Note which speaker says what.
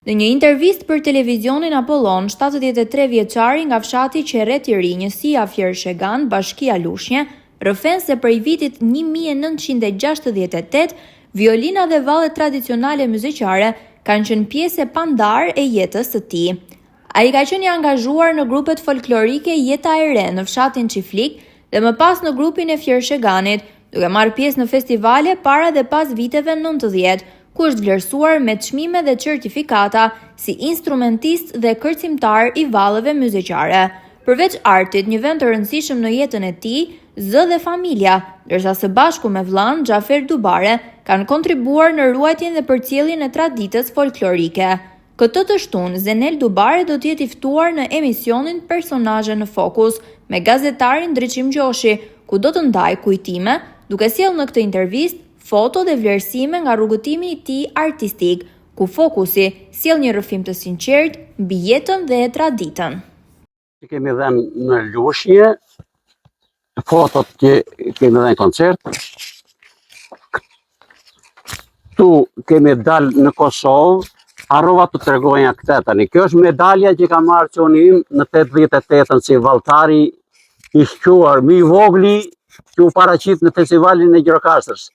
Speaker 1: Në një intervistë për televizionin Apollon, 73 vjeçari nga fshati Qerret i Ri, njësia Fjershegan, bashkia Lushnjë, rrëfen se prej vitit 1968, violina dhe vallet tradicionale muzikare kanë qenë pjesë e pandarë e jetës së tij. Ai ka qenë i angazhuar në grupet folklorike Jeta e Re në fshatin Çiflik dhe më pas në grupin e Fjersheganit, duke marrë pjesë në festivale para dhe pas viteve 90, ku është vlerësuar me çmime dhe certifikata si instrumentist dhe kërcimtar i valleve muzikare. Përveç artit, një vend të rëndësishëm në jetën e tij, zë dhe familja, ndërsa së bashku me vllan Xhafer Dubare kanë kontribuar në ruajtjen dhe përcjelljen e traditës folklorike. Këtë të shtunë, Zenel Dubare do të jetë i ftuar në emisionin Personazhe në Fokus me gazetarin Ndriçim Gjoshi, ku do të ndajë kujtime, duke sjellë në këtë intervistë foto dhe vlerësime nga rrugëtimi i tij artistik, ku Fokusi sjell një rrëfim të sinqert mbi jetën dhe traditën.
Speaker 2: Kemi dhënë në Lushnjë, fotot që kemi dhënë koncert. Tu kemi dalë në Kosovë, harrova të tregoja këtë tani. Kjo është medalja që ka marrë çoni im në 88-ën si valltari i shquar, më i vogli që u paraqit në festivalin e Gjirokastrës.